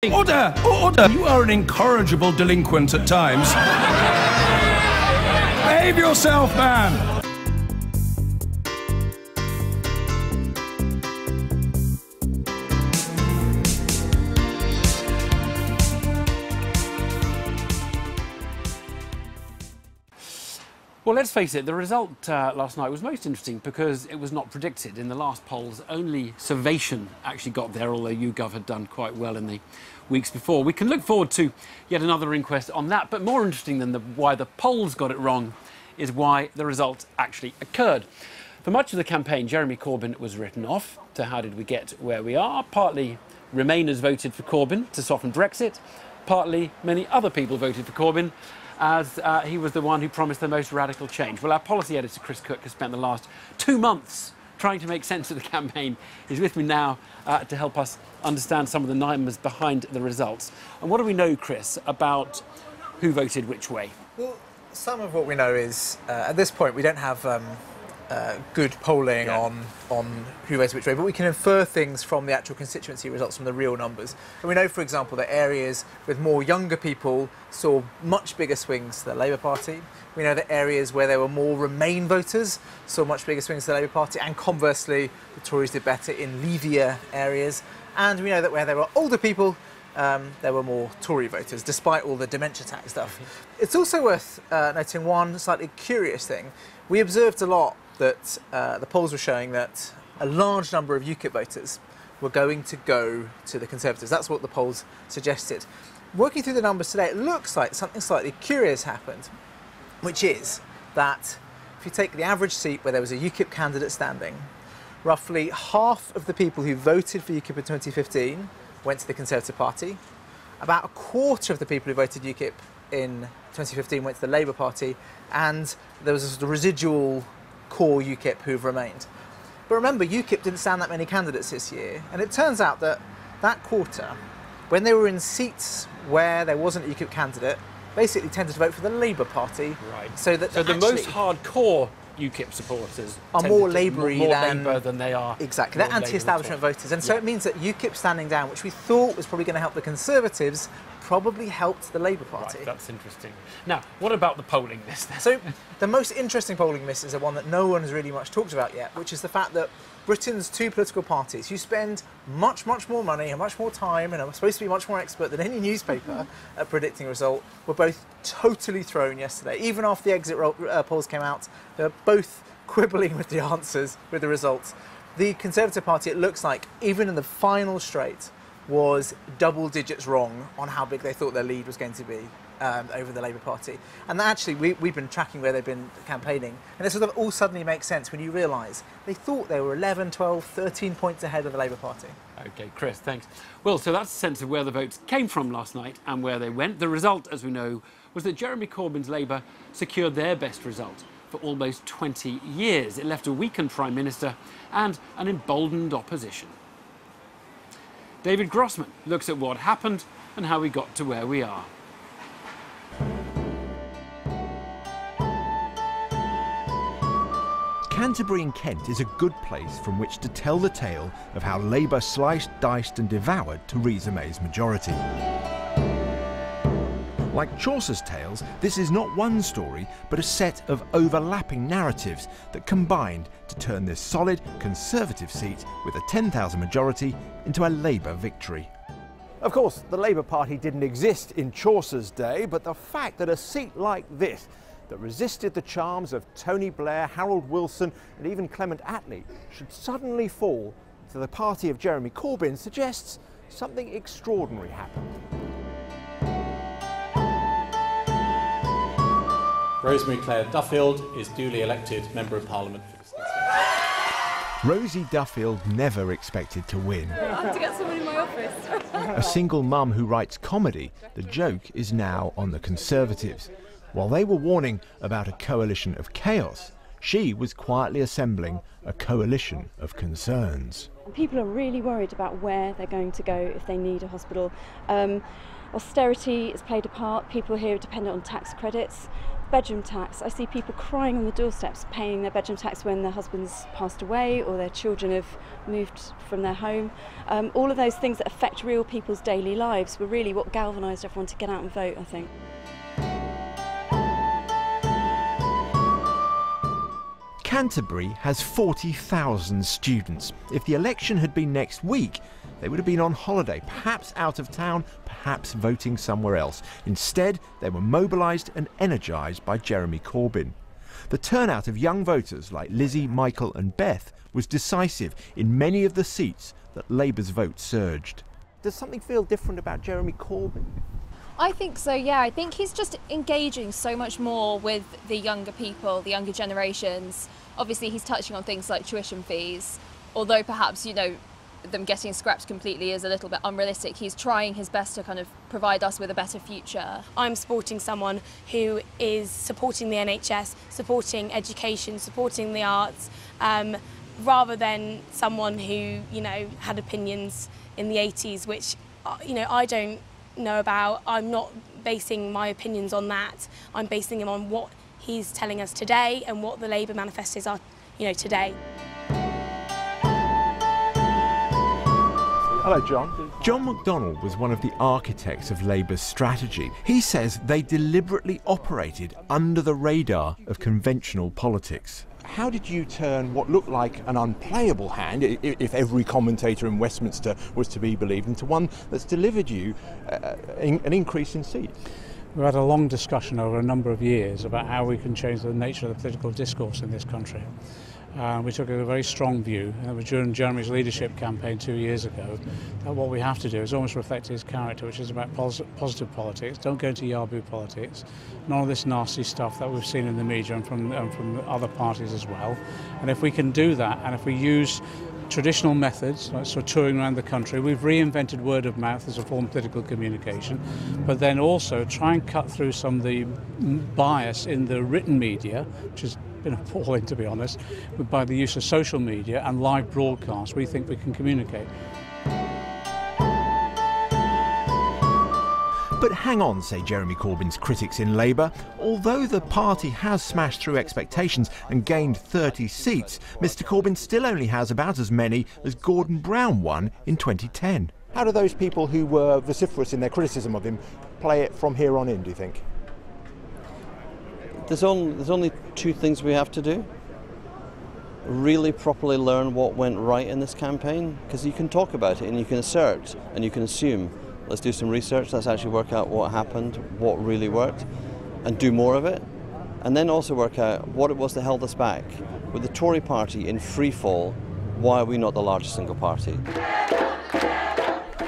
Order! Order! You are an incorrigible delinquent at times. Behave yourself, man! Well, let's face it, the result last night was most interesting because it was not predicted. In the last polls, only Survation actually got there, although YouGov had done quite well in the weeks before. We can look forward to yet another inquest on that, but more interesting than why the polls got it wrong is why the result actually occurred. For much of the campaign, Jeremy Corbyn was written off. So how did we get where we are? Partly Remainers voted for Corbyn to soften Brexit, partly many other people voted for Corbyn, as he was the one who promised the most radical change. Well, our policy editor, Chris Cook, has spent the last 2 months trying to make sense of the campaign. He's with me now to help us understand some of the numbers behind the results. And what do we know, Chris, about who voted which way? Well, some of what we know is, at this point, we don't have good polling on who voted which way, but we can infer things from the actual constituency results, from the real numbers. And we know, for example, that areas with more younger people saw much bigger swings to the Labour Party. We know that areas where there were more Remain voters saw much bigger swings to the Labour Party, and conversely, the Tories did better in leavier areas. And we know that where there were older people, there were more Tory voters, despite all the dementia tax stuff. It's also worth noting one slightly curious thing. We observed a lot that the polls were showing that a large number of UKIP voters were going to go to the Conservatives. That's what the polls suggested. Working through the numbers today, it looks like something slightly curious happened, which is that if you take the average seat where there was a UKIP candidate standing, roughly half of the people who voted for UKIP in 2015 went to the Conservative Party. About a quarter of the people who voted UKIP in 2015 went to the Labour Party, and there was a sort of residual core UKIP who've remained. But remember, UKIP didn't stand that many candidates this year, and it turns out that that quarter, when they were in seats where there wasn't a UKIP candidate, basically tended to vote for the Labour Party. Right. So the most hardcore UKIP supporters are more Labour-y than they are. Exactly, they're anti-establishment voters, and so it means that UKIP standing down, which we thought was probably going to help the Conservatives, probably helped the Labour Party. Right, that's interesting. Now, what about the polling miss then? So, the most interesting polling miss is the one that no one has really much talked about yet, which is the fact that Britain's two political parties, who spend much more money and much more time and are supposed to be much more expert than any newspaper at predicting a result, were both totally thrown yesterday. Even after the exit polls came out, they were both quibbling with the answers, with the results. The Conservative Party, it looks like, even in the final straight, was double digits wrong on how big they thought their lead was going to be over the Labour Party. And actually, we've been tracking where they've been campaigning, and it sort of all suddenly makes sense when you realise they thought they were 11, 12, 13 points ahead of the Labour Party. OK, Chris, thanks. Well, so that's a sense of where the votes came from last night and where they went. The result, as we know, was that Jeremy Corbyn's Labour secured their best result for almost 20 years. It left a weakened Prime Minister and an emboldened opposition. David Grossman looks at what happened and how we got to where we are. Canterbury in Kent is a good place from which to tell the tale of how Labour sliced, diced and devoured Theresa May's majority. Like Chaucer's tales, this is not one story, but a set of overlapping narratives that combined to turn this solid Conservative seat with a 10,000 majority into a Labour victory. Of course, the Labour Party didn't exist in Chaucer's day, but the fact that a seat like this, that resisted the charms of Tony Blair, Harold Wilson and even Clement Attlee, should suddenly fall to the party of Jeremy Corbyn suggests something extraordinary happened. Rosemary Clare Duffield is duly elected Member of Parliament for this constituency. Rosie Duffield never expected to win. I have to get someone in my office. A single mum who writes comedy, the joke is now on the Conservatives. While they were warning about a coalition of chaos, she was quietly assembling a coalition of concerns. People are really worried about where they're going to go if they need a hospital. Austerity has played a part. People here are dependent on tax credits. bedroom tax. I see people crying on the doorsteps paying their bedroom tax when their husband's passed away or their children have moved from their home. All of those things that affect real people's daily lives were really what galvanised everyone to get out and vote, I think. Canterbury has 40,000 students. If the election had been next week, they would have been on holiday, perhaps out of town, perhaps voting somewhere else. Instead, they were mobilised and energised by Jeremy Corbyn. The turnout of young voters like Lizzie, Michael and Beth was decisive in many of the seats that Labour's vote surged. Does something feel different about Jeremy Corbyn? I think so, yeah. I think he's just engaging so much more with the younger people, the younger generations. Obviously, he's touching on things like tuition fees, although perhaps, you know, them getting scrapped completely is a little bit unrealistic. He's trying his best to kind of provide us with a better future. I'm supporting someone who is supporting the NHS, supporting education, supporting the arts, rather than someone who, you know, had opinions in the 80s, which, you know, I don't know about. I'm not basing my opinions on that. I'm basing them on what he's telling us today and what the Labour manifestos are, you know, today. Hello, John. John McDonnell was one of the architects of Labour's strategy. He says they deliberately operated under the radar of conventional politics. How did you turn what looked like an unplayable hand, if every commentator in Westminster was to be believed, into one that's delivered you an increase in seats? We've had a long discussion over a number of years about how we can change the nature of the political discourse in this country. We took a very strong view during Jeremy's leadership campaign 2 years ago that what we have to do is almost reflect his character, which is about positive politics. Don't go into yaboo politics. None of this nasty stuff that we've seen in the media and from other parties as well. And if we can do that, and if we use traditional methods, like sort of touring around the country, we've reinvented word of mouth as a form of political communication, but then also try and cut through some of the bias in the written media, which has been appalling, to be honest. By the use of social media and live broadcasts, we think we can communicate. But hang on, say Jeremy Corbyn's critics in Labour. Although the party has smashed through expectations and gained 30 seats, Mr Corbyn still only has about as many as Gordon Brown won in 2010. How do those people who were vociferous in their criticism of him play it from here on in, do you think? There's only two things we have to do. Really properly learn what went right in this campaign, because you can talk about it and you can assert and you can assume. Let's do some research, let's actually work out what happened, what really worked, and do more of it. And then also work out what it was that held us back. With the Tory party in free fall, why are we not the largest single party?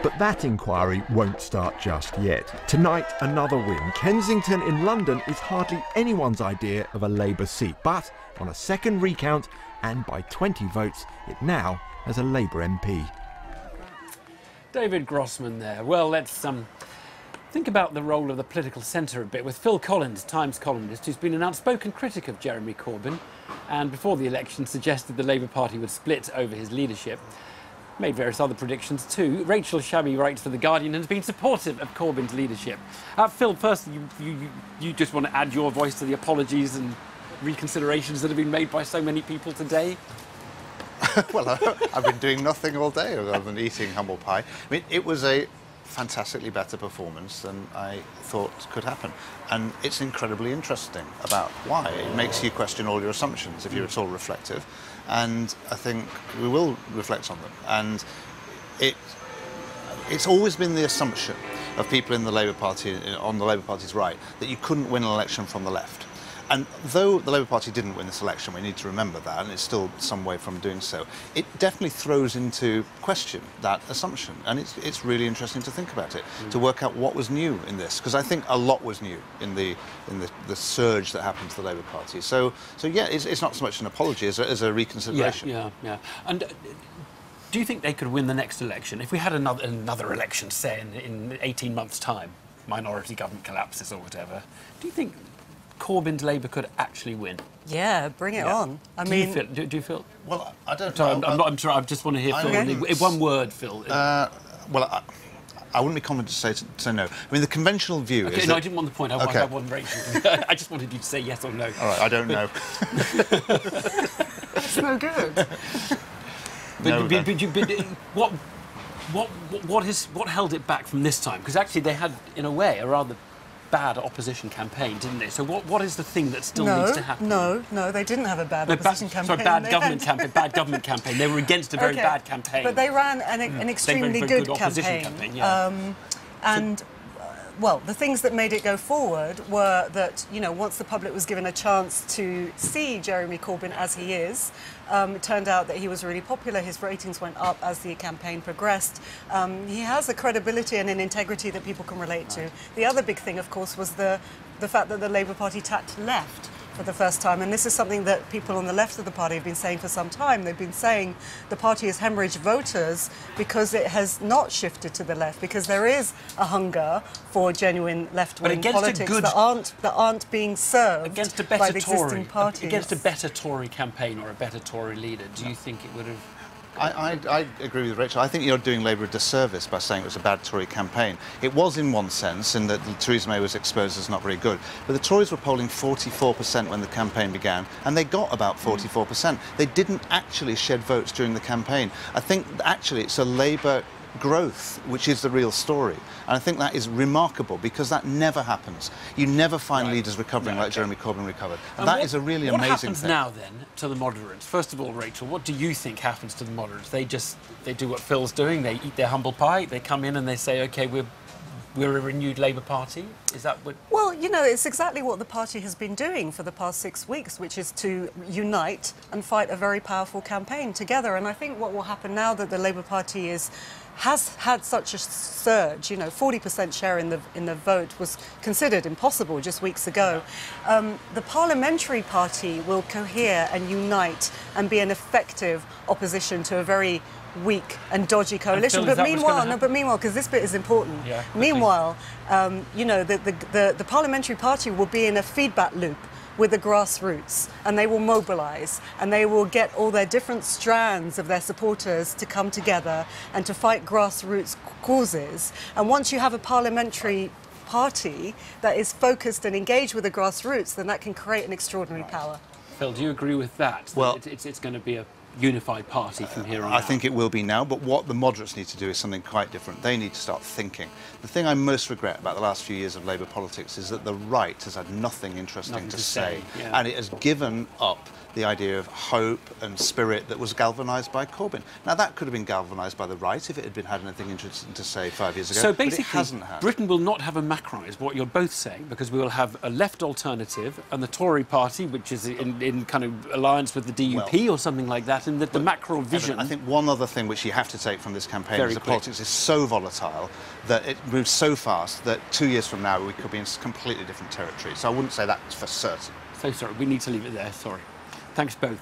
But that inquiry won't start just yet. Tonight, another win. Kensington in London is hardly anyone's idea of a Labour seat, but on a second recount and by 20 votes, it now has a Labour MP. David Grossman there. Well, let's think about the role of the political centre a bit with Phil Collins, Times columnist, who's been an outspoken critic of Jeremy Corbyn and before the election suggested the Labour Party would split over his leadership. Made various other predictions too. Rachel Shabby writes for The Guardian and has been supportive of Corbyn's leadership. Phil, first, you just want to add your voice to the apologies and reconsiderations that have been made by so many people today? Well, I've been doing nothing all day other than eating humble pie. I mean, it was a fantastically better performance than I thought could happen. And it's incredibly interesting about why. It makes you question all your assumptions if you're at all reflective. And I think we will reflect on them. And it's always been the assumption of people in the Labour Party, on the Labour Party's right, that you couldn't win an election from the left. And though the Labour Party didn't win this election, we need to remember that, and it's still some way from doing so, it definitely throws into question that assumption. And it's really interesting to think about it, to work out what was new in this, because I think a lot was new in the surge that happened to the Labour Party. So yeah, it's not so much an apology as a reconsideration. Yeah. And do you think they could win the next election? If we had another election, say, in 18 months' time, minority government collapses or whatever, do you think Corbyn's Labour could actually win? Yeah, bring it on. I mean, do you feel? Well, I don't know. I'm sorry, I just want to hear Phil. One word, Phil. Well, I wouldn't be confident to say no. I mean, the conventional view is no, that... I didn't want the point. I wasn't Rachel. I just wanted you to say yes or no. All right, I don't know. It's no good. What held it back from this time? Because actually they had, in a way, a rather bad opposition campaign, didn't they? So what is the thing that still needs to happen? No, they didn't have a bad opposition campaign. Sorry, bad government campaign. They were against a very bad campaign. But they ran an extremely good campaign. Well, the things that made it go forward were that, you know, once the public was given a chance to see Jeremy Corbyn as he is, it turned out that he was really popular. His ratings went up as the campaign progressed. He has a credibility and an integrity that people can relate to. The other big thing, of course, was the fact that the Labour Party tacked left for the first time, and this is something that people on the left of the party have been saying for some time. They've been saying the party has hemorrhaged voters because it has not shifted to the left, because there is a hunger for genuine left-wing politics that aren't being served by the existing parties. Against a better Tory campaign or a better Tory leader, do you think it would have... I agree with Rachel. I think you're doing Labour a disservice by saying it was a bad Tory campaign. It was in one sense, in that Theresa May was exposed as not very good. But the Tories were polling 44% when the campaign began, and they got about 44%. They didn't actually shed votes during the campaign. I think actually it's a Labour growth which is the real story, and I think that is remarkable because that never happens. You never find leaders recovering like Jeremy Corbyn recovered, and that is a really amazing thing. What happens now then to the moderates? First of all, Rachel, what do you think happens to the moderates? They do what Phil's doing, they eat their humble pie, they come in and they say, OK, we're a renewed Labour Party? Is that what... Well, you know, it's exactly what the party has been doing for the past 6 weeks, which is to unite and fight a very powerful campaign together. And I think what will happen now that the Labour Party has had such a surge, you know, 40% share in the vote was considered impossible just weeks ago. The parliamentary party will cohere and unite and be an effective opposition to a very weak and dodgy coalition. But meanwhile, because this bit is important, meanwhile, you know, the parliamentary party will be in a feedback loop with the grassroots, and they will mobilise, and they will get all their different strands of their supporters to come together and to fight grassroots causes. And once you have a parliamentary party that is focused and engaged with the grassroots, then that can create an extraordinary power. Phil, do you agree with that? Well, it's going to be a unified party from here on out. I think it will be now, but what the moderates need to do is something quite different. They need to start thinking. The thing I most regret about the last few years of Labour politics is that the right has had nothing interesting to say. And it has given up the idea of hope and spirit that was galvanised by Corbyn. Now, that could have been galvanised by the right if it had anything interesting to say 5 years ago, so basically, but it hasn't had. Britain will not have a Macron, is what you're both saying, because we will have a left alternative and the Tory party, which is in kind of alliance with the DUP or something like that, and that the Macron vision... I think one other thing which you have to take from this campaign is that politics is so volatile that it moves so fast that 2 years from now we could be in completely different territory. So I wouldn't say that for certain. So sorry, we need to leave it there, sorry. Thanks both.